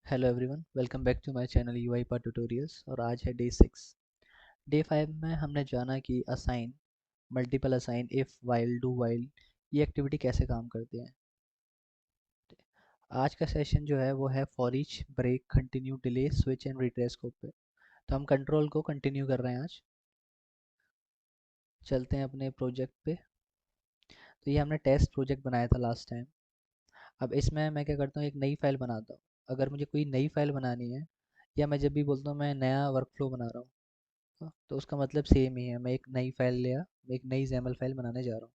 Hello everyone, welcome back to my channel UiPath tutorials. और आज है डे 6। डे 5 में हमने जाना कि assign, multiple assign, if, while, do while ये एक्टिविटी कैसे काम करती हैं। आज का सेशन जो है वो है for each, break, continue, delay, switch and retrace scope पे। तो हम कंट्रोल को कंटिन्यू कर रहे हैं आज। चलते हैं अपने प्रोजेक्ट पे। तो ये हमने टेस्ट प्रोजेक्ट बनाया था लास्ट टाइम। अब इसमें मैं क्या करता हूँ, एक नई फाइल बनाता हूँ। अगर मुझे कोई नई फाइल बनानी है या मैं जब भी बोलता हूँ मैं नया वर्क फ्लो बना रहा हूँ, तो उसका मतलब सेम ही है। मैं एक नई फाइल लिया, मैं एक नई जैमल फाइल बनाने जा रहा हूँ।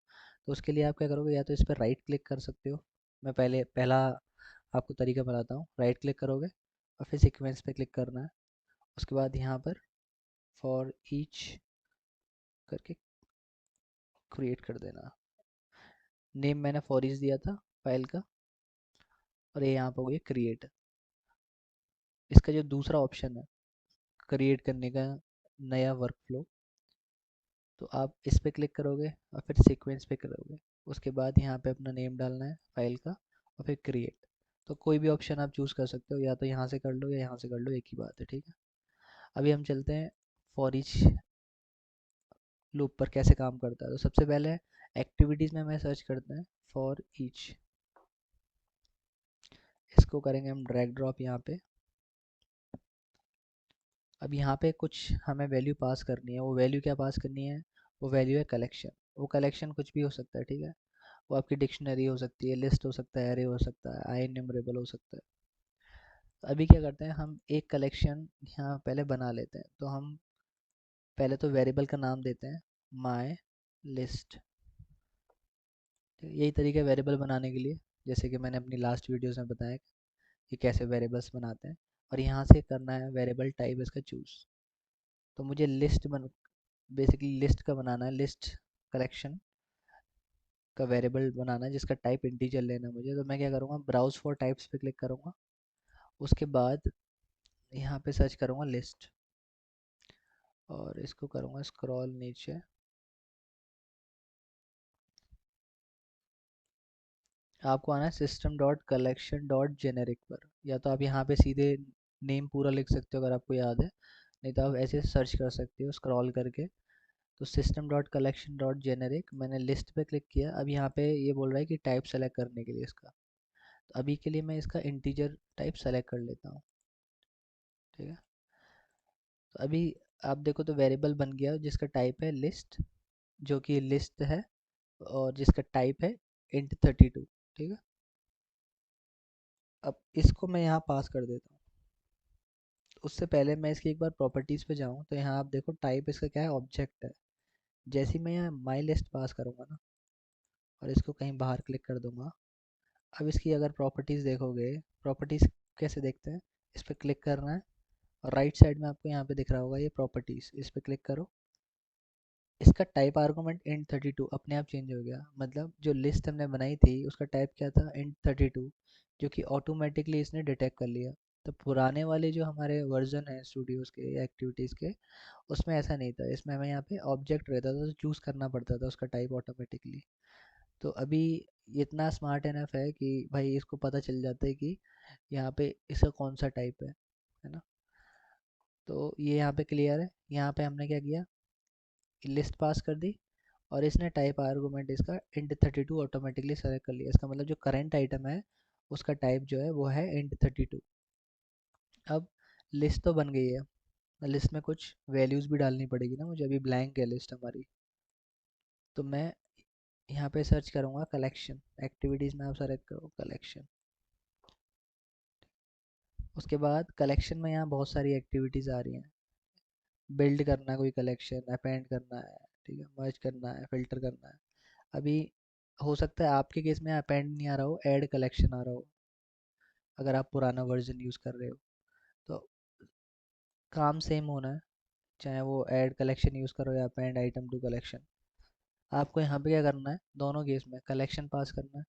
तो उसके लिए आप क्या करोगे, या तो इस पर राइट क्लिक कर सकते हो। मैं पहला आपको तरीका बताता हूँ। राइट क्लिक करोगे और फिर सीक्वेंस पे क्लिक करना है। उसके बाद यहाँ पर फॉर ईच करके क्रिएट कर देना। नेम मैंने फॉर ईच दिया था फाइल का, और ये यहाँ पर हो गया क्रिएट। इसका जो दूसरा ऑप्शन है क्रिएट करने का नया वर्क फ्लो, तो आप इस पे क्लिक करोगे और फिर सीक्वेंस पे करोगे। उसके बाद यहाँ पे अपना नेम डालना है फाइल का और फिर क्रिएट। तो कोई भी ऑप्शन आप चूज़ कर सकते हो, या तो यहाँ से कर लो या यहाँ से कर लो, एक ही बात है, ठीक है। अभी हम चलते हैं फॉर ईच लूप पर कैसे काम करता है। तो सबसे पहले एक्टिविटीज़ में मैं सर्च करते हैं फॉर ईच। इसको करेंगे हम ड्रैग ड्रॉप यहाँ पे। अब यहाँ पे कुछ हमें वैल्यू पास करनी है। वो वैल्यू क्या पास करनी है? वो वैल्यू है कलेक्शन। वो कलेक्शन कुछ भी हो सकता है, ठीक है। वो आपकी डिक्शनरी हो सकती है, लिस्ट हो सकता है, एरे हो सकता है, आई न्यूमरेबल हो सकता है। तो अभी क्या करते हैं, हम एक कलेक्शन यहाँ पहले बना लेते हैं। तो हम पहले तो वेरिएबल का नाम देते हैं माई लिस्ट। यही तरीका है वेरिएबल बनाने के लिए, जैसे कि मैंने अपनी लास्ट वीडियोस में बताया कि कैसे वेरिएबल्स बनाते हैं। और यहाँ से करना है वेरिएबल टाइप इसका चूज़। तो मुझे लिस्ट बन बेसिकली लिस्ट का बनाना है, लिस्ट कलेक्शन का वेरिएबल बनाना है जिसका टाइप इंटीजर लेना है मुझे। तो मैं क्या करूँगा, ब्राउज फॉर टाइप्स पे क्लिक करूँगा। उसके बाद यहाँ पे सर्च करूँगा लिस्ट, और इसको करूँगा स्क्रॉल नीचे। आपको आना है system dot collection dot generic पर, या तो आप यहाँ पे सीधे नेम पूरा लिख सकते हो अगर आपको याद है, नहीं तो आप ऐसे सर्च कर सकते हो स्क्रॉल करके। तो system dot collection dot generic, मैंने लिस्ट पे क्लिक किया। अब यहाँ पे ये बोल रहा है कि टाइप सेलेक्ट करने के लिए इसका। तो अभी के लिए मैं इसका इंटीजर टाइप सेलेक्ट कर लेता हूँ, ठीक है। तो अभी आप देखो तो वेरिएबल बन गया जिसका टाइप है लिस्ट, जो कि लिस्ट है, और जिसका टाइप है int32, ठीक है। अब इसको मैं यहाँ पास कर देता हूँ। उससे पहले मैं इसकी एक बार प्रॉपर्टीज़ पे जाऊँ, तो यहाँ आप देखो टाइप इसका क्या है, ऑब्जेक्ट है। जैसे ही मैं यहाँ माई लिस्ट पास करूँगा ना, और इसको कहीं बाहर क्लिक कर दूंगा, अब इसकी अगर प्रॉपर्टीज़ देखोगे, प्रॉपर्टीज़ कैसे देखते हैं, इस पर क्लिक करना है, और राइट साइड में आपको यहाँ पे दिख रहा होगा ये प्रॉपर्टीज़, इस पर क्लिक करो। इसका टाइप आर्गूमेंट int32 अपने आप चेंज हो गया। मतलब जो लिस्ट हमने बनाई थी उसका टाइप क्या था, int32, जो कि ऑटोमेटिकली इसने डिटेक्ट कर लिया। तो पुराने वाले जो हमारे वर्जन है स्टूडियोज़ के या एक्टिविटीज़ के, उसमें ऐसा नहीं था। इसमें हमें यहाँ पे ऑब्जेक्ट रहता था, तो चूज़ करना पड़ता था उसका टाइप ऑटोमेटिकली। तो अभी इतना स्मार्ट एनफ है कि भाई इसको पता चल जाता है कि यहाँ पे इसका कौन सा टाइप है ना। तो ये यहाँ पे क्लियर है। यहाँ पे हमने क्या किया, लिस्ट पास कर दी, और इसने टाइप आर्गूमेंट इसका int32 ऑटोमेटिकली सेलेक्ट कर लिया। इसका मतलब जो करंट आइटम है उसका टाइप जो है वो है int32। अब लिस्ट तो बन गई है, लिस्ट में कुछ वैल्यूज़ भी डालनी पड़ेगी ना मुझे, अभी ब्लैंक है लिस्ट हमारी। तो मैं यहाँ पे सर्च करूँगा कलेक्शन, एक्टिविटीज़ में आप सेलेक्ट करो कलेक्शन। उसके बाद कलेक्शन में यहाँ बहुत सारी एक्टिविटीज़ आ रही हैं। बिल्ड करना है कोई कलेक्शन, अपेंड करना है, ठीक है, मर्ज करना है, फिल्टर करना है। अभी हो सकता है आपके केस में अपेंड नहीं आ रहा हो, ऐड कलेक्शन आ रहा हो, अगर आप पुराना वर्जन यूज़ कर रहे हो। तो काम सेम होना है, चाहे वो ऐड कलेक्शन यूज़ करो या अपेंड आइटम टू कलेक्शन। आपको यहाँ पे क्या करना है, दोनों केस में कलेक्शन पास करना है,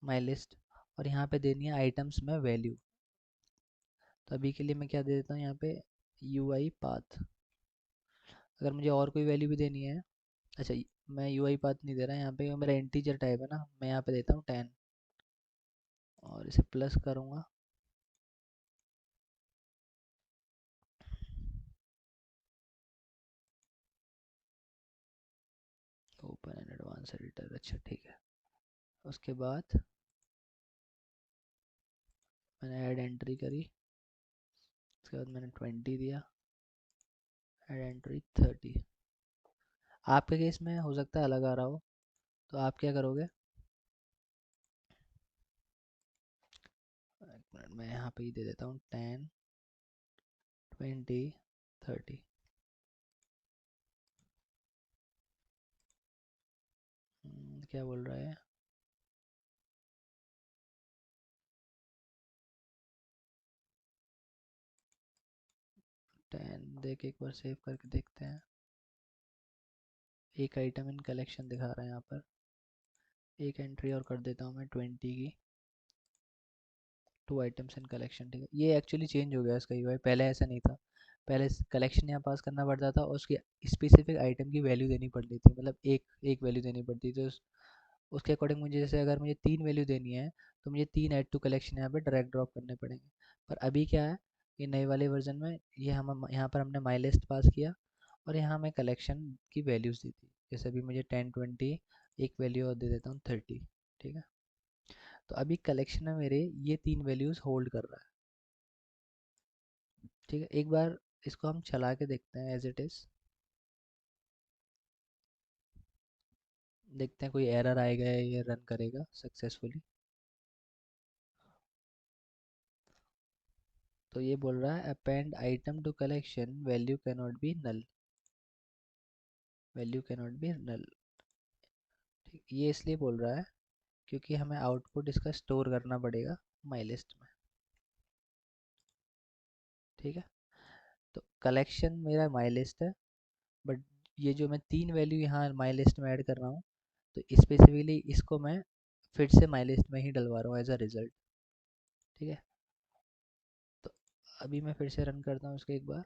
माई लिस्ट, और यहाँ पे देनी है आइटम्स में वैल्यू। तो अभी के लिए मैं क्या दे देता हूँ यहाँ पे, यू आई पाथ। अगर मुझे और कोई वैल्यू भी देनी है, अच्छा, मैं यू आई पाथ नहीं दे रहा यहाँ पे, मेरा इंटीजर टाइप है ना, मैं यहाँ पे देता हूँ 10, और इसे प्लस करूँगा। एडिटर, अच्छा ठीक है। उसके बाद मैंने ऐड एंट्री करी, उसके बाद मैंने 20 दिया, ऐड एंट्री 30। आपके केस में हो सकता है अलग आ रहा हो, तो आप क्या करोगे, एक मिनट मैं यहाँ पे ही दे देता हूँ 10 20 30। क्या बोल रहा है, 10 देख एक बार सेव करके देखते हैं। एक आइटम इन कलेक्शन दिखा रहा है यहाँ पर, एक एंट्री और कर देता हूँ मैं 20 की, 2 आइटम्स इन कलेक्शन, ठीक है। ये एक्चुअली चेंज हो गया इसका यूआई, पहले ऐसा नहीं था। पहले कलेक्शन यहाँ पास करना पड़ता था और उसकी स्पेसिफिक आइटम की वैल्यू देनी पड़ती थी, मतलब एक एक वैल्यू देनी पड़ती थी। तो उसके अकॉर्डिंग मुझे, जैसे अगर मुझे 3 वैल्यू देनी है तो मुझे 3 ऐड टू कलेक्शन यहाँ पे ड्रैग ड्रॉप करने पड़ेंगे। पर अभी क्या है, ये नए वाले वर्जन में ये हम यहाँ पर हमने माई लिस्ट पास किया और यहाँ मैं कलेक्शन की वैल्यूज़ दी थी। जैसे अभी मुझे 10 20, एक वैल्यू और दे देता हूँ 30, ठीक है। तो अभी कलेक्शन में मेरे ये 3 वैल्यूज़ होल्ड कर रहा है, ठीक है। एक बार इसको हम चला के देखते हैं एज इट इज़, देखते हैं कोई एरर आएगा या ये रन करेगा सक्सेसफुली। तो ये बोल रहा है append item to collection, value can not be null, value can not be null. ठीक, ये इसलिए बोल रहा है क्योंकि हमें आउटपुट इसका स्टोर करना पड़ेगा माई लिस्ट में, ठीक है। तो कलेक्शन मेरा माई लिस्ट है, बट ये जो मैं 3 वैल्यू यहाँ माई लिस्ट में ऐड कर रहा हूँ, तो स्पेसिफिकली इसको मैं फिर से माई लिस्ट में ही डलवा रहा हूँ एज अ रिजल्ट, ठीक है। तो अभी मैं फिर से रन करता हूँ इसको एक बार,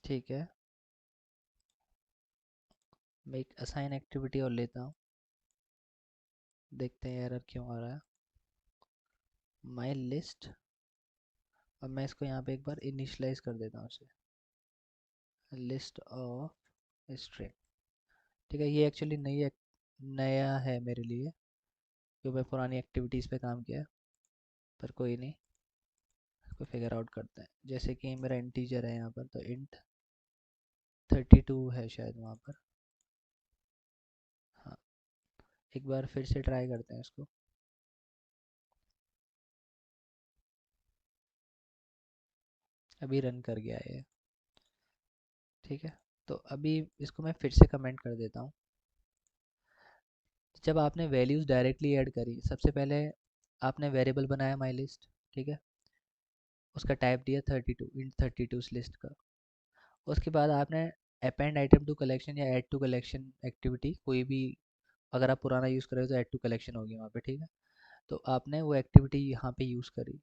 ठीक है। मैं एक असाइन एक्टिविटी और लेता हूँ, देखते हैं एरर क्यों आ रहा है। माई लिस्ट, अब मैं इसको यहाँ पे एक बार इनिशलाइज कर देता हूँ इसे, लिस्ट ऑफ स्ट्रिंग, ठीक है। ये एक्चुअली नया है मेरे लिए, जो मैं पुरानी एक्टिविटीज़ पे काम किया है, पर कोई नहीं, इसको फिगर आउट करते हैं। जैसे कि मेरा इंटीजर है यहाँ पर, तो इंट 32 है शायद वहाँ पर, हाँ। एक बार फिर से ट्राई करते हैं इसको, अभी रन कर गया है ये, ठीक है। तो अभी इसको मैं फिर से कमेंट कर देता हूँ। जब आपने वैल्यूज़ डायरेक्टली ऐड करी, सबसे पहले आपने वेरिएबल बनाया माई लिस्ट, ठीक है, उसका टाइप दिया 32, इंट 32 इस लिस्ट का। उसके बाद आपने अपेंड आइटम टू कलेक्शन या ऐड टू कलेक्शन एक्टिविटी, कोई भी अगर आप पुराना यूज़ कर रहे हो तो ऐड टू कलेक्शन होगी वहाँ पे, ठीक है। तो आपने वो एक्टिविटी यहाँ पे यूज़ करी,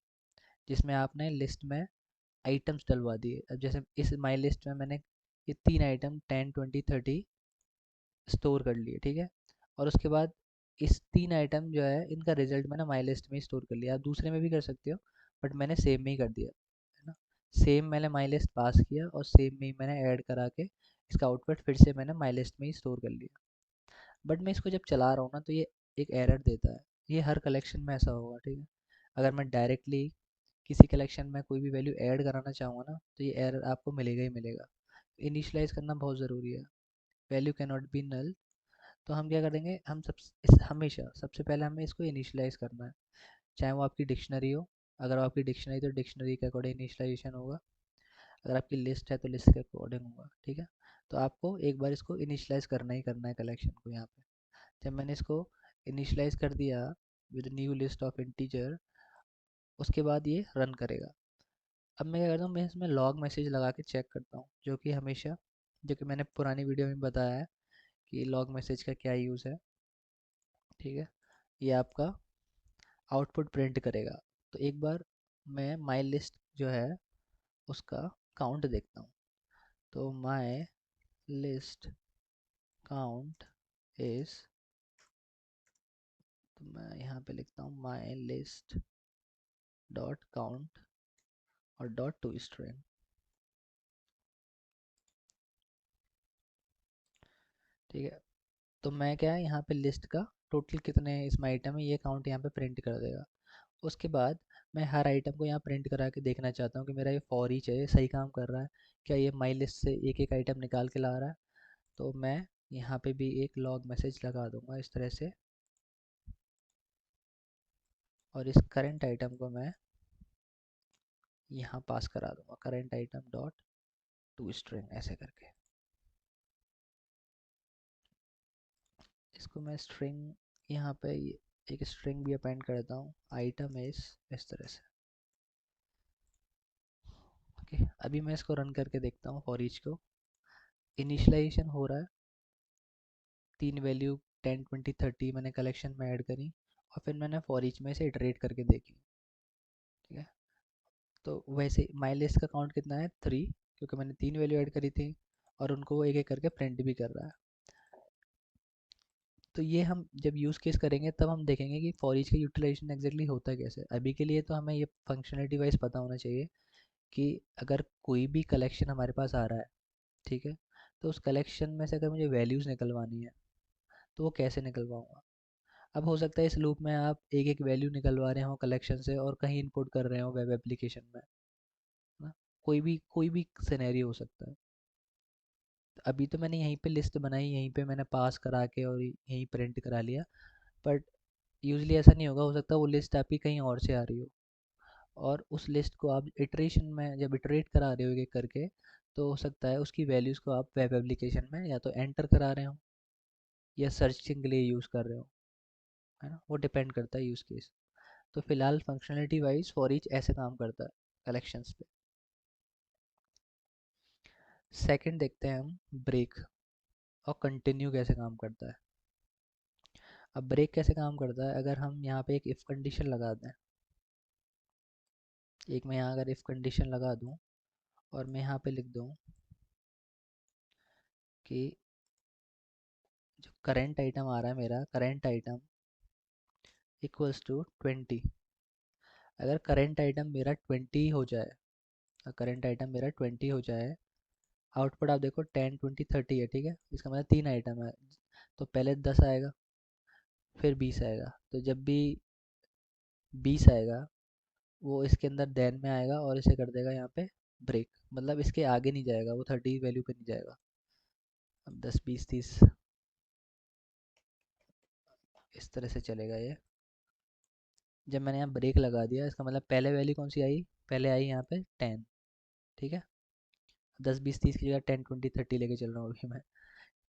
जिसमें आपने लिस्ट में आइटम्स डलवा दिए। अब जैसे इस माई लिस्ट में मैंने ये 3 आइटम 10 20 30 स्टोर कर लिए, ठीक है। और उसके बाद इस 3 आइटम जो है इनका रिजल्ट मैंने माई लिस्ट में ही स्टोर कर लिया। आप दूसरे में भी कर सकते हो, बट मैंने सेम में ही कर दिया, है ना। सेम मैंने माई लिस्ट पास किया और सेम में ही मैंने ऐड करा के इसका आउटपुट फिर से मैंने माई लिस्ट में ही स्टोर कर लिया। बट मैं इसको जब चला रहा हूँ ना, तो ये एक एरर देता है। ये हर कलेक्शन में ऐसा होगा, ठीक है। अगर मैं डायरेक्टली किसी कलेक्शन में कोई भी वैल्यू ऐड कराना चाहूँगा ना, तो ये एरर आपको मिलेगा ही मिलेगा। इनिशलाइज करना बहुत ज़रूरी है, value can not be null. तो हम क्या करेंगे, हम हमेशा सबसे पहले हमें इसको इनिशलाइज करना है, चाहे वो आपकी डिक्शनरी हो। अगर वो आपकी डिक्शनरी तो डिक्शनरी के अकॉर्डिंग इनिशलाइजेशन होगा, अगर आपकी लिस्ट है तो लिस्ट के अकॉर्डिंग होगा, ठीक है। तो आपको एक बार इसको इनिशलाइज करना ही करना है कलेक्शन को यहाँ पे। जब मैंने इसको इनिशलाइज कर दिया with new list of integer, उसके बाद ये रन करेगा। अब मैं क्या करता हूँ, मैं इसमें लॉग मैसेज लगा के चेक करता हूँ, जो कि हमेशा, जो कि मैंने पुरानी वीडियो में बताया है कि लॉग मैसेज का क्या यूज़ है, ठीक है। ये आपका आउटपुट प्रिंट करेगा। तो एक बार मैं माई लिस्ट जो है उसका काउंट देखता हूँ। तो माई लिस्ट काउंट इज, तो मैं यहाँ पे लिखता हूँ माई लिस्ट डॉट काउंट और डॉट टू स्ट्रिंग। ठीक है, तो मैं क्या है यहाँ पे लिस्ट का टोटल कितने इसमें आइटम है ये काउंट यहाँ पे प्रिंट कर देगा। उसके बाद मैं हर आइटम को यहाँ प्रिंट करा के देखना चाहता हूँ कि मेरा ये फॉर ईच है ये सही काम कर रहा है, क्या ये माई लिस्ट से एक एक आइटम निकाल के ला रहा है। तो मैं यहाँ पे भी एक लॉग मैसेज लगा दूंगा इस तरह से, और इस करंट आइटम को मैं यहाँ पास करा दूंगा current item dot to string ऐसे करके। इसको मैं स्ट्रिंग यहाँ पे एक स्ट्रिंग भी अपेंड कर देता हूँ आइटम इस तरह से। ओके, अभी मैं इसको रन करके देखता हूँ फॉर ईच को। इनिशियलाइजेशन हो रहा है, 3 वैल्यू 10 20 30 मैंने कलेक्शन में ऐड करी और फिर मैंने फॉर ईच में से इटरेट करके देखी। ठीक है, तो वैसे माई लिस्ट का काउंट कितना है 3, क्योंकि मैंने 3 वैल्यू ऐड करी थी और उनको वो एक एक करके प्रिंट भी कर रहा है। तो ये हम जब यूज़ केस करेंगे तब हम देखेंगे कि फॉर ईच का यूटिलाइजेशन एग्जैक्टली होता है कैसे। अभी के लिए तो हमें ये फंक्शनलिटी वाइज पता होना चाहिए कि अगर कोई भी कलेक्शन हमारे पास आ रहा है, ठीक है, तो उस कलेक्शन में से अगर मुझे वैल्यूज़ निकलवानी है तो वो कैसे निकलवाऊँगा। अब हो सकता है इस लूप में आप एक एक वैल्यू निकलवा रहे हो कलेक्शन से और कहीं इनपुट कर रहे हो वेब एप्लीकेशन में, है ना। कोई भी सिनेरियो हो सकता है। तो अभी तो मैंने यहीं पे लिस्ट बनाई, यहीं पे मैंने पास करा के और यहीं प्रिंट करा लिया, बट यूजली ऐसा नहीं होगा। हो सकता है वो लिस्ट आपकी कहीं और से आ रही हो और उस लिस्ट को आप इटरेशन में जब इटरेट करा रहे हो एक करके, तो हो सकता है उसकी वैल्यूज़ को आप वेब एप्लीकेशन में या तो एंटर करा रहे हो या सर्चिंग के लिए यूज़ कर रहे हो, है ना। वो डिपेंड करता है यूज़ केस। तो फिलहाल फंक्शनलिटी वाइज फॉर ईच ऐसे काम करता है कलेक्शंस पे। सेकंड देखते हैं हम ब्रेक और कंटिन्यू कैसे काम करता है। अब ब्रेक कैसे काम करता है, अगर हम यहाँ पे एक इफ़ कंडीशन लगा दें, एक मैं यहाँ अगर इफ़ कंडीशन लगा दूँ और मैं यहाँ पे लिख दूँ कि जो करंट आइटम आ रहा है मेरा करंट आइटम इक्वल्स टू 20। अगर करंट आइटम मेरा 20 हो जाए, करंट आइटम मेरा 20 हो जाए, आउटपुट आप देखो 10 20 30 है, ठीक है। इसका मतलब 3 आइटम है, तो पहले 10 आएगा फिर 20 आएगा। तो जब भी 20 आएगा वो इसके अंदर देन में आएगा और इसे कर देगा यहाँ पे ब्रेक, मतलब इसके आगे नहीं जाएगा, वो 30 वैल्यू पे नहीं जाएगा। अब 10 20 30 इस तरह से चलेगा ये। जब मैंने यहाँ ब्रेक लगा दिया इसका मतलब पहले वैल्यू कौन सी आई, पहले आई यहाँ पे 10, ठीक है। 10 20 30 की जगह 10 20 30 लेके चल रहा हूँ अभी मैं,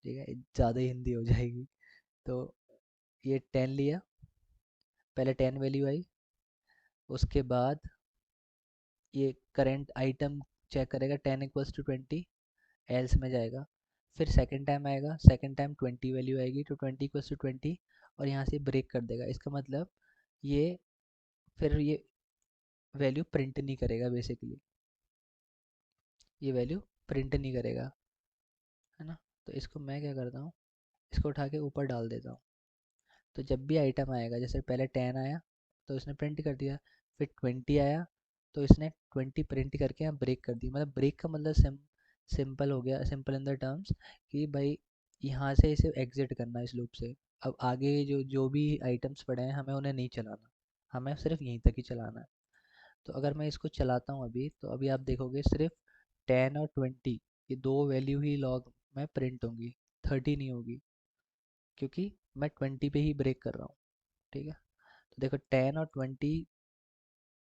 ठीक है, ज़्यादा ही हिंदी हो जाएगी। तो ये 10 लिया, पहले 10 वैल्यू आई, उसके बाद ये करंट आइटम चेक करेगा 10 = 20, एल्स में जाएगा, फिर सेकंड टाइम आएगा, सेकंड टाइम 20 वैल्यू आएगी तो 20 = 20 और यहाँ से ब्रेक कर देगा। इसका मतलब ये फिर ये वैल्यू प्रिंट नहीं करेगा, बेसिकली ये वैल्यू प्रिंट नहीं करेगा, है ना। तो इसको मैं क्या करता हूँ, इसको उठा के ऊपर डाल देता हूँ। तो जब भी आइटम आएगा, जैसे पहले 10 आया तो इसने प्रिंट कर दिया, फिर 20 आया तो इसने 20 प्रिंट करके यहाँ ब्रेक कर दी। मतलब ब्रेक का मतलब सिंपल हो गया, सिंपल इन द टर्म्स कि भाई यहाँ से इसे एग्जिट करना है इस लूप से। अब आगे जो जो भी आइटम्स पड़े हैं हमें उन्हें नहीं चलाना, हमें सिर्फ यहीं तक ही चलाना है। तो अगर मैं इसको चलाता हूँ अभी, तो अभी आप देखोगे सिर्फ 10 और 20 ये दो वैल्यू ही लॉग में प्रिंट होंगी, 30 नहीं होगी, क्योंकि मैं 20 पे ही ब्रेक कर रहा हूँ, ठीक है। तो देखो 10 और 20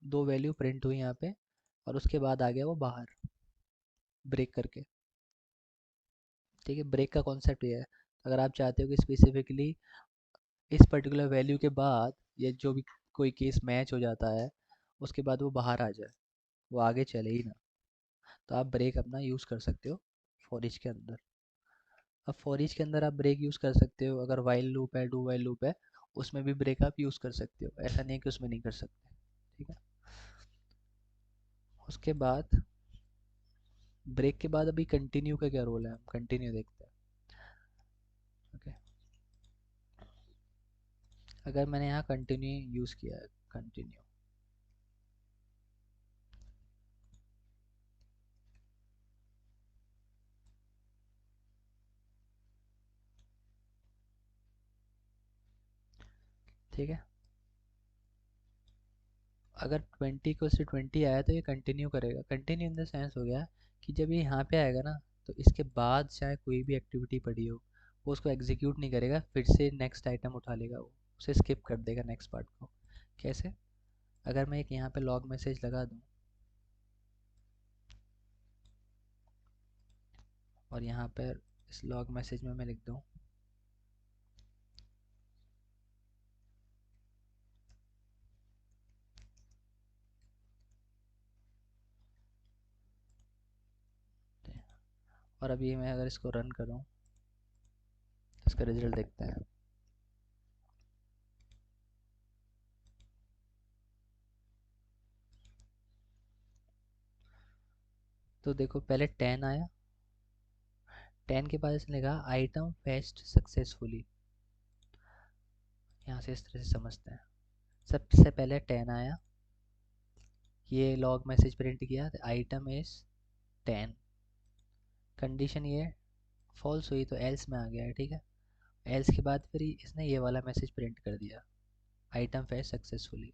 दो वैल्यू प्रिंट हुई यहाँ पे और उसके बाद आ गया वो बाहर ब्रेक करके, ठीक है। ब्रेक का कॉन्सेप्ट ये है, अगर आप चाहते हो कि स्पेसिफिकली इस पर्टिकुलर वैल्यू के बाद ये जो भी कोई केस मैच हो जाता है उसके बाद वो बाहर आ जाए, वो आगे चले ही ना, तो आप ब्रेक अपना यूज़ कर सकते हो फॉर ईच के अंदर। अब फॉर ईच के अंदर आप ब्रेक यूज़ कर सकते हो, अगर वाइल लूप है डू वाइल लूप है उसमें भी ब्रेक आप यूज़ कर सकते हो, ऐसा नहीं है कि उसमें नहीं कर सकते, ठीक है। उसके बाद ब्रेक के बाद अभी कंटिन्यू का क्या रोल है, हम कंटिन्यू देखते हैं। ओके, अगर मैंने यहाँ कंटिन्यू यूज़ किया है, कंटिन्यू ठीक है। अगर 20 को से 20 आया तो ये कंटिन्यू करेगा। कंटिन्यू इन द सेंस हो गया कि जब ये यहाँ पे आएगा ना, तो इसके बाद चाहे कोई भी एक्टिविटी पड़ी हो, वो उसको एग्जीक्यूट नहीं करेगा, फिर से नेक्स्ट आइटम उठा लेगा, वो उसे स्किप कर देगा नेक्स्ट पार्ट को। कैसे? अगर मैं एक यहाँ पे लॉग मैसेज लगा दूँ और यहाँ पर इस लॉग मैसेज में मैं लिख दूँ और अभी मैं अगर इसको रन करूँ तो इसका रिजल्ट देखते हैं। तो देखो पहले 10 आया, 10 के बाद इसने लिखा आइटम फेच्ड सक्सेसफुली। यहाँ से इस तरह से समझते हैं। सबसे पहले 10 आया, ये लॉग मैसेज प्रिंट किया, आइटम इज 10। कंडीशन ये फॉल्स हुई तो एल्स में आ गया है, ठीक है। एल्स के बाद फिर इसने ये वाला मैसेज प्रिंट कर दिया, आइटम फेच सक्सेसफुली।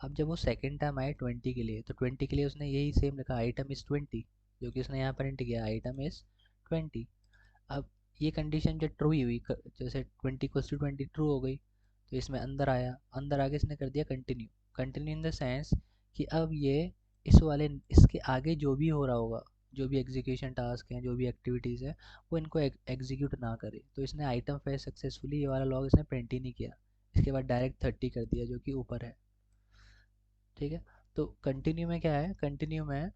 अब जब वो सेकंड टाइम आए 20 के लिए, तो 20 के लिए उसने यही सेम लिखा, आइटम इज़ 20, जो कि उसने यहाँ प्रिंट किया, आइटम इज़ 20। अब ये कंडीशन जब ट्रू ही हुई, जैसे 20 = 20 ट्रू हो गई, तो इसमें अंदर आया, अंदर आके इसने कर दिया continue. Continue in the sense कि अब ये इस वाले इसके आगे जो भी हो रहा होगा, जो भी एग्जीक्यूशन टास्क हैं, जो भी एक्टिविटीज़ हैं, वो इनको एग्जीक्यूट ना करे। तो इसने आइटम फेच सक्सेसफुली ये वाला लॉग इसने प्रिंट ही नहीं किया, इसके बाद डायरेक्ट 30 कर दिया जो कि ऊपर है, ठीक है। तो कंटिन्यू में क्या है, कंटिन्यू में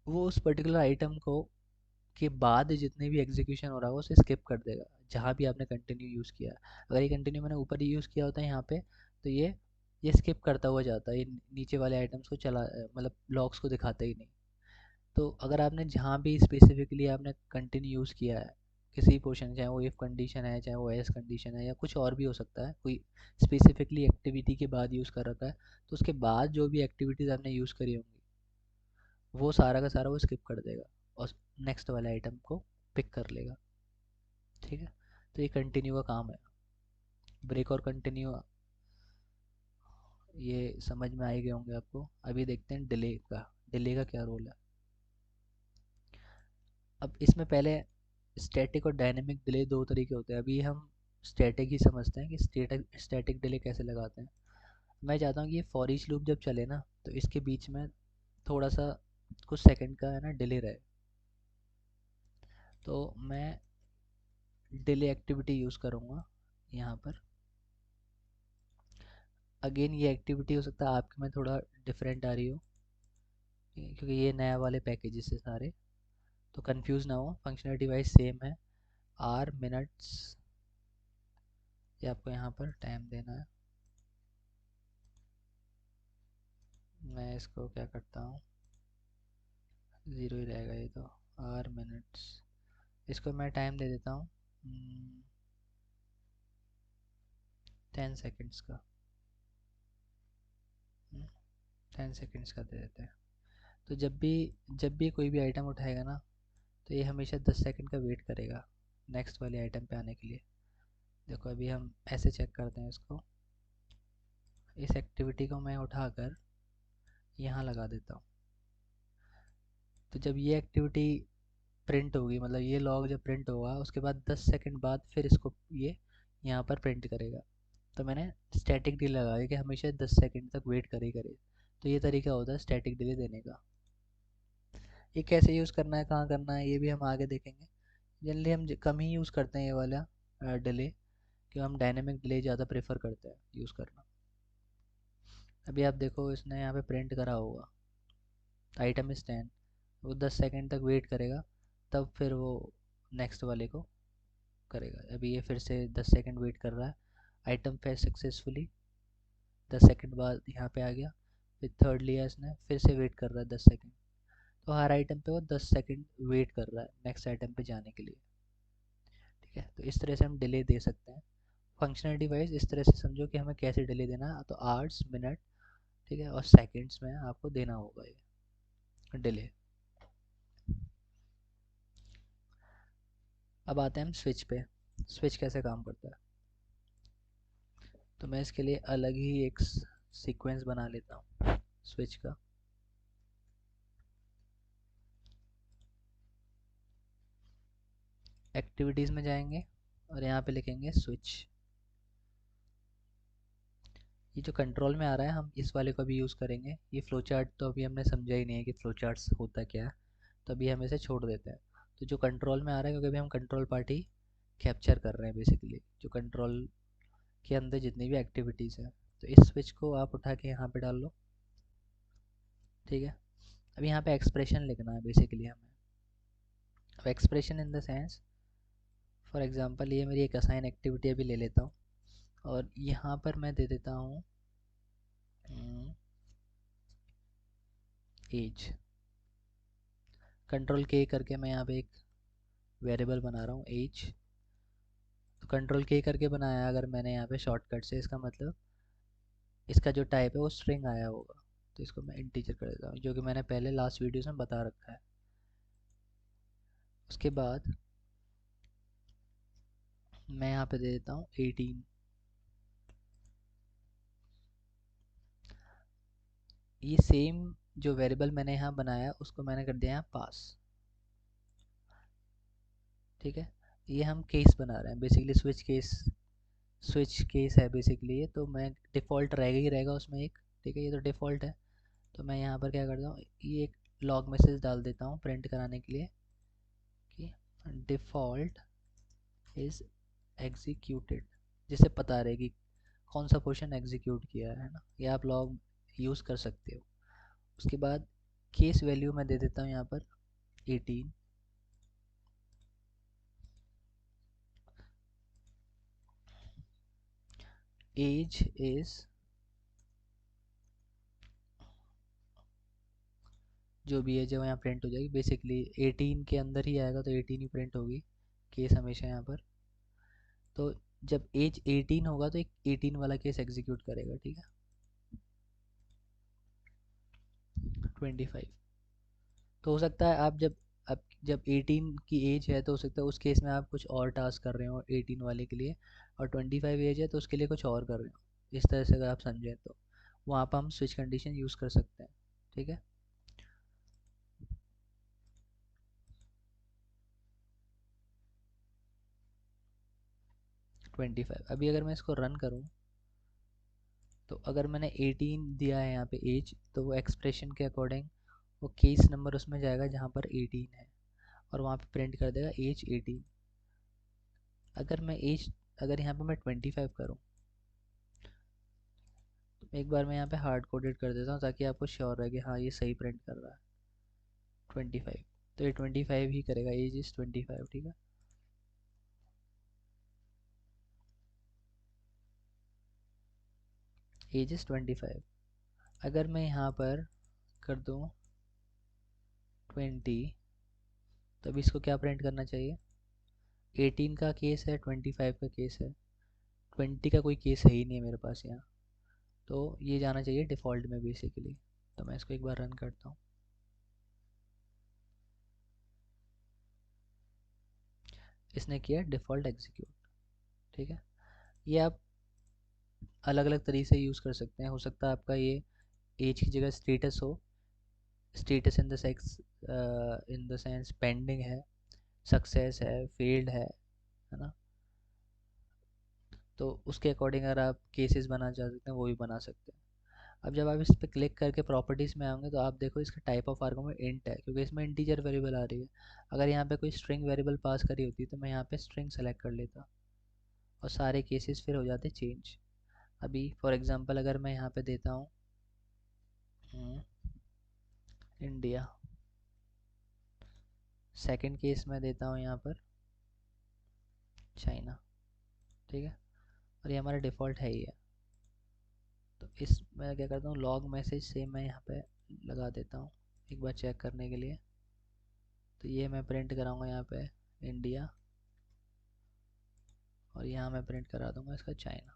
वो उस पर्टिकुलर आइटम को के बाद जितने भी एग्जीक्यूशन हो रहा होगा उसे स्किप कर देगा, जहाँ भी आपने कंटिन्यू यूज़ किया। अगर ये कंटिन्यू मैंने ऊपर ही यूज़ किया होता है यहाँ पे, तो ये स्किप करता हुआ जाता है, ये नीचे वाले आइटम्स को चला मतलब लॉग्स को दिखाता ही नहीं। तो अगर आपने जहाँ भी स्पेसिफिकली आपने कंटिन्यू यूज़ किया है किसी पोर्शन, चाहे वो इफ़ कंडीशन है, चाहे वो एल्स कंडीशन है, या कुछ और भी हो सकता है, कोई स्पेसिफिकली एक्टिविटी के बाद यूज़ कर रखा है, तो उसके बाद जो भी एक्टिविटीज़ आपने यूज़ करी होंगी वो सारा का सारा वो स्किप कर देगा और नेक्स्ट वाले आइटम को पिक कर लेगा, ठीक है। तो ये कंटिन्यू का काम है। ब्रेक और कंटिन्यू ये समझ में आए गए होंगे आपको। अभी देखते हैं डिले का। डिले का क्या रोल है। अब इसमें पहले स्टैटिक और डायनेमिक डिले दो तरीके होते हैं। अभी हम स्टैटिक ही समझते हैं कि स्टैटिक डिले कैसे लगाते हैं। मैं चाहता हूँ कि ये फॉर ईच लूप जब चले ना, तो इसके बीच में थोड़ा सा कुछ सेकंड का है ना डिले रहे। तो मैं डिले एक्टिविटी यूज़ करूँगा यहाँ पर। अगेन ये एक्टिविटी हो सकता है आपके में थोड़ा डिफरेंट आ रही हो, क्योंकि ये नया वाले पैकेजेस है सारे, तो कंफ्यूज ना हो। फंक्शनलिटी वाइज सेम है। आर मिनट्स, ये आपको यहाँ पर टाइम देना है। मैं इसको क्या करता हूँ, ज़ीरो ही रहेगा ये तो। आर मिनट्स, इसको मैं टाइम दे देता हूँ 10 सेकेंड्स का। 10 सेकेंड्स का दे देते हैं। तो जब भी कोई भी आइटम उठाएगा ना, तो ये हमेशा 10 सेकेंड का वेट करेगा नेक्स्ट वाले आइटम पे आने के लिए। देखो अभी हम ऐसे चेक करते हैं इसको। इस एक्टिविटी को मैं उठाकर यहाँ लगा देता हूँ। तो जब ये एक्टिविटी प्रिंट होगी, मतलब ये लॉग जब प्रिंट होगा, उसके बाद 10 सेकंड बाद फिर इसको ये यहाँ पर प्रिंट करेगा। तो मैंने स्टैटिक डिले लगा दी कि हमेशा 10 सेकंड तक वेट करे करे। तो ये तरीका होता है स्टैटिक डिले देने का। ये कैसे यूज़ करना है, कहाँ करना है, ये भी हम आगे देखेंगे। जनरली हम कम ही यूज़ करते हैं ये वाला डिले, कि हम डायनेमिक डिले ज़्यादा प्रेफर करते हैं यूज़ करना। अभी आप देखो इसने यहाँ पे प्रिंट करा होगा आइटम इज 10, वो 10 सेकंड तक वेट करेगा, तब फिर वो नेक्स्ट वाले को करेगा। अभी ये फिर से 10 सेकंड वेट कर रहा है, आइटम फेच सक्सेसफुली, 10 सेकंड बाद यहाँ पे आ गया, फिर थर्ड लिया इसने, फिर से वेट कर रहा है 10 सेकंड। तो हर आइटम पे वो 10 सेकंड वेट कर रहा है नेक्स्ट आइटम पे जाने के लिए, ठीक है। तो इस तरह से हम डिले दे सकते हैं। फंक्शनलिटी वाइज इस तरह से समझो कि हमें कैसे डिले देना है, तो आवर्स मिनट, ठीक है, और सेकेंड्स में आपको देना होगा ये डिले। अब आते हैं हम स्विच पे। स्विच कैसे काम करता है। तो मैं इसके लिए अलग ही एक सीक्वेंस बना लेता हूँ स्विच का। एक्टिविटीज़ में जाएंगे और यहाँ पे लिखेंगे स्विच। ये जो कंट्रोल में आ रहा है हम इस वाले को भी यूज़ करेंगे। ये फ्लो चार्ट तो अभी हमने समझा ही नहीं है कि फ्लो चार्ट्स होता क्या है, तो अभी हम इसे छोड़ देते हैं। तो जो कंट्रोल में आ रहा है, क्योंकि अभी हम कंट्रोल पार्टी कैप्चर कर रहे हैं बेसिकली, जो कंट्रोल के अंदर जितनी भी एक्टिविटीज़ हैं, तो इस स्विच को आप उठा के यहाँ पे डाल लो। ठीक है, अब यहाँ पे एक्सप्रेशन लिखना है बेसिकली हमें। अब expression in the sense, for example ये मेरी एक असाइन एक्टिविटी अभी ले लेता हूँ और यहाँ पर मैं दे देता हूँ एज। कंट्रोल के करके मैं यहाँ पे एक वेरिएबल बना रहा हूँ एज। तो कंट्रोल के करके बनाया अगर मैंने यहाँ पे शॉर्टकट से, इसका मतलब इसका जो टाइप है वो स्ट्रिंग आया होगा। तो इसको मैं इंटीजर कर देता हूँ, जो कि मैंने पहले लास्ट वीडियोस में बता रखा है। उसके बाद मैं यहाँ पे दे देता हूँ 18। ये सेम जो वेरिएबल मैंने यहाँ बनाया उसको मैंने कर दिया यहाँ पास। ठीक है, ये हम केस बना रहे हैं basically, switch case. Switch case है बेसिकली ये, तो मैं डिफ़ॉल्ट रहेगा ही रहेगा उसमें एक। ठीक है, ये तो डिफ़ॉल्ट है। तो मैं यहाँ पर क्या करता हूँ, ये एक लॉग मैसेज डाल देता हूँ प्रिंट कराने के लिए कि डिफ़ॉल्ट इज़ एग्जीक्यूटेड, जिससे पता रहे कि कौन सा पोर्शन एग्जीक्यूट किया है ना। ये आप लॉग यूज़ कर सकते हो। उसके बाद केस वैल्यू मैं दे देता हूँ यहाँ पर 18। एज इज़ जो भी है जो यहाँ प्रिंट हो जाएगी बेसिकली 18 के अंदर ही आएगा, तो 18 ही प्रिंट होगी केस हमेशा यहाँ पर। तो जब एज 18 होगा तो एक 18 वाला केस एग्जीक्यूट करेगा। ठीक है, 25। तो हो सकता है आप जब 18 की एज है तो हो सकता है उस केस में आप कुछ और टास्क कर रहे हो 18 वाले के लिए, और 25 एज है तो उसके लिए कुछ और कर रहे हो। इस तरह से अगर आप समझें तो वहाँ पर हम स्विच कंडीशन यूज़ कर सकते हैं। ठीक है, 25। अभी अगर मैं इसको रन करूँ तो अगर मैंने 18 दिया है यहाँ पे एज, तो वो एक्सप्रेशन के अकॉर्डिंग वो केस नंबर उसमें जाएगा जहाँ पर 18 है, और वहाँ पे प्रिंट कर देगा एज 18। अगर मैं एज, अगर यहाँ पे मैं 25 करूँ, तो एक बार मैं यहाँ पे हार्ड कोडेड कर देता हूँ ताकि आपको श्योर रहे कि हाँ ये सही प्रिंट कर रहा है 25। तो ये 25 ही करेगा, एज इज़ 25। ठीक है, एज इज़ 25। अगर मैं यहाँ पर कर दूँ 20, तो अब इसको क्या प्रिंट करना चाहिए, 18 का केस है, 25 का केस है, 20 का कोई केस है ही नहीं है मेरे पास यहाँ। तो ये जाना चाहिए डिफ़ॉल्ट में बेसिकली। तो मैं इसको एक बार रन करता हूँ, इसने किया डिफ़ॉल्ट एग्जीक्यूट। ठीक है, ये आप अलग अलग तरीके से यूज़ कर सकते हैं। हो सकता है आपका ये एज की जगह स्टेटस हो, status in the sex, in the sense pending है, सक्सेस है, फेल्ड है ना। तो उसके अकॉर्डिंग अगर आप केसेस बना चाह सकते हैं वो भी बना सकते हैं। अब जब आप इस पर क्लिक करके प्रॉपर्टीज़ में आओगे तो आप देखो इसका टाइप ऑफ आर्गुमेंट इंट है, क्योंकि इसमें इंटीजर वेरिएबल आ रही है। अगर यहाँ पे कोई स्ट्रिंग वेरिएबल पास करी होती तो मैं यहाँ पे स्ट्रिंग सेलेक्ट कर लेता और सारे केसेस फिर हो जाते चेंज। अभी फॉर एग्जांपल अगर मैं यहाँ पे देता हूँ इंडिया, सेकंड केस में देता हूँ यहाँ पर चाइना। ठीक है, और ये हमारा डिफ़ॉल्ट है ही है। तो इस मैं क्या करता हूँ, लॉग मैसेज से मैं यहाँ पे लगा देता हूँ एक बार चेक करने के लिए। तो ये मैं प्रिंट कराऊंगा यहाँ पे इंडिया, और यहाँ मैं प्रिंट करा दूंगा इसका चाइना।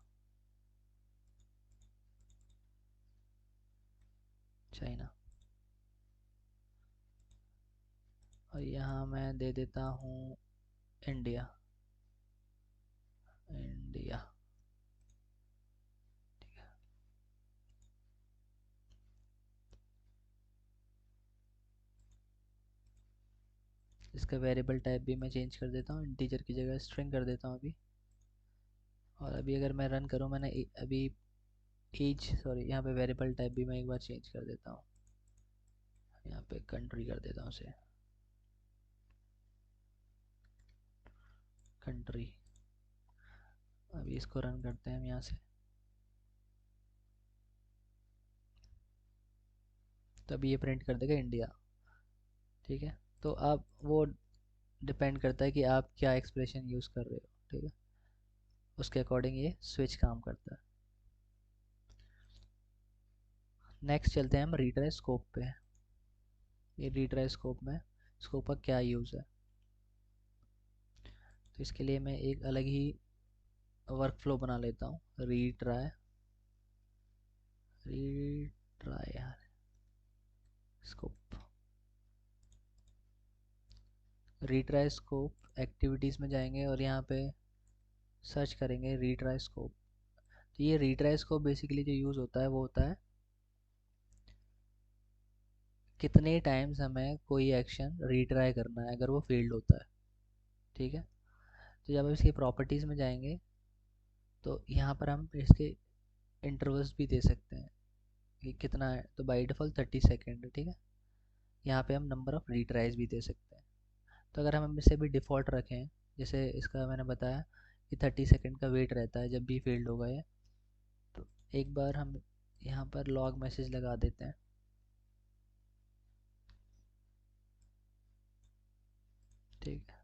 चाइना, और यहाँ मैं दे देता हूँ इंडिया। इंडिया, इसका वेरिएबल टाइप भी मैं चेंज कर देता हूँ, इंटीजर की जगह स्ट्रिंग कर देता हूँ अभी। और अभी अगर मैं रन करूँ, मैंने अभी एज सॉरी यहाँ पे वेरिएबल टाइप भी मैं एक बार चेंज कर देता हूँ, यहाँ पे कंट्री कर देता हूँ उसे कंट्री। अभी इसको रन करते हैं हम यहाँ से, तो अभी ये प्रिंट कर देगा इंडिया। ठीक है, तो आप वो डिपेंड करता है कि आप क्या एक्सप्रेशन यूज़ कर रहे हो। ठीक है, उसके अकॉर्डिंग ये स्विच काम करता है। नेक्स्ट चलते हैं हम रीट्राई स्कोप पे। ये रीट्राई स्कोप में स्कोप का क्या यूज़ है, तो इसके लिए मैं एक अलग ही वर्क फ्लो बना लेता हूँ। रीट्राई रीट्राई यार स्कोप, रीट्राई स्कोप एक्टिविटीज़ में जाएंगे और यहाँ पे सर्च करेंगे रीट्राई स्कोप। तो ये रीट्राई स्कोप बेसिकली जो यूज़ होता है वो होता है कितने टाइम्स हमें कोई एक्शन रीट्राई करना है अगर वो फेल्ड होता है। ठीक है, तो जब हम इसकी प्रॉपर्टीज़ में जाएंगे तो यहाँ पर हम इसके इंटरवल्स भी दे सकते हैं कि कितना है, तो बाई डिफ़ॉल्ट 30 सेकेंड। ठीक है, यहाँ पे हम नंबर ऑफ़ रीट्राइज भी दे सकते हैं। तो अगर हम इसे भी डिफ़ॉल्ट रखें, जैसे इसका मैंने बताया कि 30 सेकेंड का वेट रहता है जब भी फेल्ड होगा ये, तो एक बार हम यहाँ पर लॉग मैसेज लगा देते हैं। ठीक है,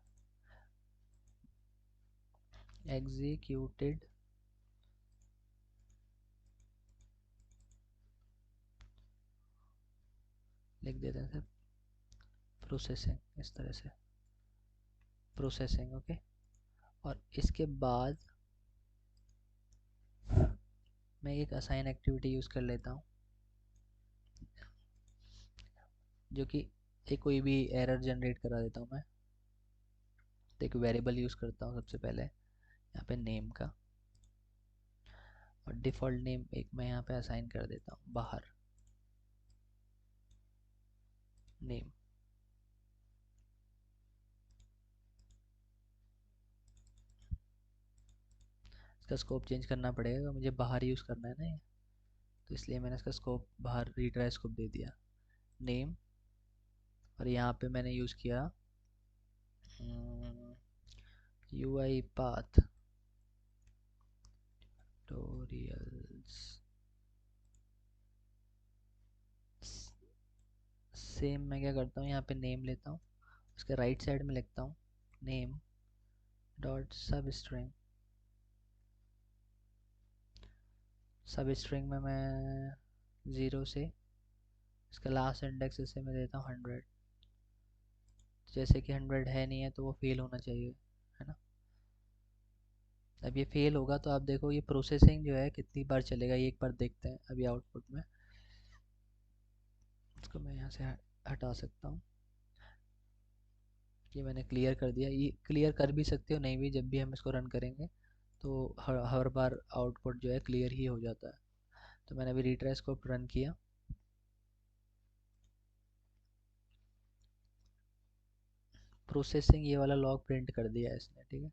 एग्जीक्यूटेड लिख देते हैं सर, प्रोसेसिंग, इस तरह से प्रोसेसिंग। ओके, और इसके बाद मैं एक असाइन एक्टिविटी यूज़ कर लेता हूँ जो कि एक कोई भी एरर जनरेट करा देता हूँ मैं। तो एक वेरिएबल यूज़ करता हूँ सबसे पहले यहाँ पे नेम का, और डिफ़ॉल्ट नेम एक मैं यहाँ पे असाइन कर देता हूँ बाहर नेम। इसका स्कोप चेंज करना पड़ेगा, मुझे बाहर यूज़ करना है ना ये, तो इसलिए मैंने इसका स्कोप बाहर रीट्राई स्कोप दे दिया नेम। और यहाँ पे मैंने यूज़ किया UI पाथ ट्यूटोरियल्स। सेम मैं क्या करता हूँ, यहाँ पे नेम लेता हूँ, उसके राइट साइड में लिखता हूँ नेम डॉट सब स्ट्रिंग। सब स्ट्रिंग में मैं 0 से इसका लास्ट इंडेक्स इसे मैं देता हूँ 100। जैसे कि 100 है नहीं है तो वो फेल होना चाहिए, है ना। अब ये फेल होगा तो आप देखो ये प्रोसेसिंग जो है कितनी बार चलेगा, ये एक बार देखते हैं अभी आउटपुट में। इसको मैं यहाँ से हटा सकता हूँ, ये मैंने क्लियर कर दिया। ये क्लियर कर भी सकते हो नहीं भी, जब भी हम इसको रन करेंगे तो हर बार आउटपुट जो है क्लियर ही हो जाता है। तो मैंने अभी रीट्राई को रन किया, प्रोसेसिंग ये वाला लॉग प्रिंट कर दिया है इसने। ठीक है,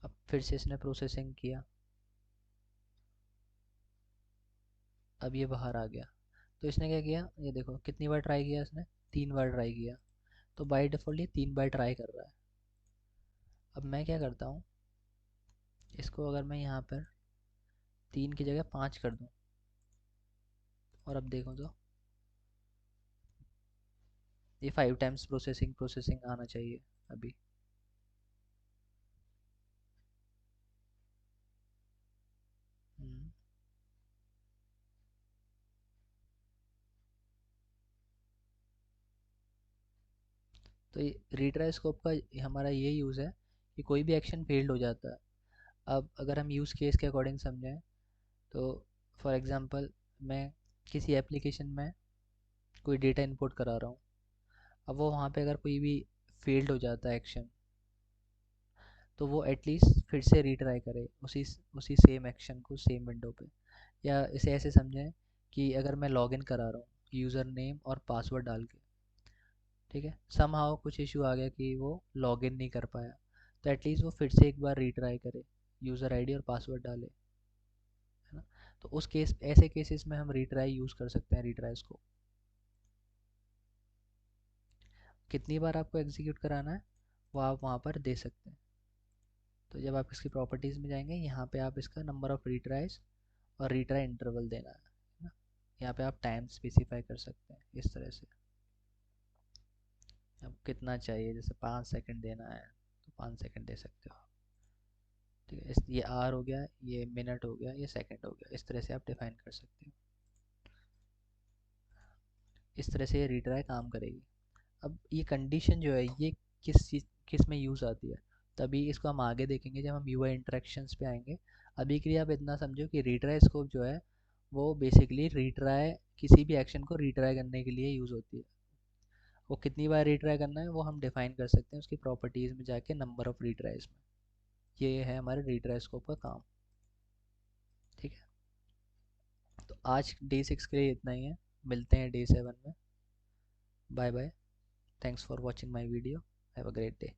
अब फिर से इसने प्रोसेसिंग किया, अब ये बाहर आ गया। तो इसने क्या किया, ये देखो कितनी बार ट्राई किया इसने, 3 बार ट्राई किया। तो बाय डिफ़ॉल्ट ये 3 बार ट्राई कर रहा है। अब मैं क्या करता हूँ, इसको अगर मैं यहाँ पर 3 की जगह 5 कर दूँ, और अब देखो तो ये 5 टाइम्स प्रोसेसिंग प्रोसेसिंग आना चाहिए अभी। हम्म, तो ये रीट्राई स्कोप का हमारा ये यूज़ है कि कोई भी एक्शन फेल्ड हो जाता है। अब अगर हम यूज़ केस के अकॉर्डिंग समझें तो फॉर एग्ज़ाम्पल मैं किसी एप्लीकेशन में कोई डेटा इनपुट करा रहा हूँ, अब वो वहाँ पे अगर कोई भी फेल्ड हो जाता है एक्शन, तो वो एटलीस्ट फिर से रीट्राई करे उसी सेम एक्शन को सेम विंडो पे। या इसे ऐसे समझें कि अगर मैं लॉगिन करा रहा हूँ यूज़र नेम और पासवर्ड डाल के, ठीक है, समहाउ कुछ इशू आ गया कि वो लॉगिन नहीं कर पाया, तो एटलीस्ट वो फिर से एक बार रीट्राई करे, यूज़र आईडी और पासवर्ड डाले, है ना। तो उस केस, ऐसे केसेस में हम रीट्राई यूज़ कर सकते हैं रीट्राइज को। कितनी बार आपको एग्जीक्यूट कराना है वो आप वहाँ पर दे सकते हैं। तो जब आप इसकी प्रॉपर्टीज़ में जाएंगे, यहाँ पे आप इसका नंबर ऑफ़ रीट्राइज और रीट्राई इंटरवल देना है ना। यहाँ पे आप टाइम स्पेसिफाई कर सकते हैं इस तरह से। अब कितना चाहिए, जैसे 5 सेकंड देना है तो 5 सेकंड दे सकते हो। ठीक है, ये आर हो गया, ये मिनट हो गया, ये सेकंड हो गया, इस तरह से आप डिफाइन कर सकते हो। इस तरह से ये रीट्राई काम करेगी। अब ये कंडीशन जो है ये किस में यूज़ आती है, तभी इसको हम आगे देखेंगे जब हम यूआई इंटरेक्शंस पे आएंगे। अभी के लिए आप इतना समझो कि रीट्राई स्कोप जो है वो बेसिकली रीट्राई, किसी भी एक्शन को रीट्राई करने के लिए यूज़ होती है। वो कितनी बार रीट्राई करना है वो हम डिफाइन कर सकते हैं उसकी प्रॉपर्टीज़ में जाके, नंबर ऑफ़ रीट्राइज में। ये है हमारे रीट्राई स्कोप का काम। ठीक है, तो आज डे 6 के लिए इतना ही है, मिलते हैं डे 7 में। Bye bye, thanks for watching my video, have a great day.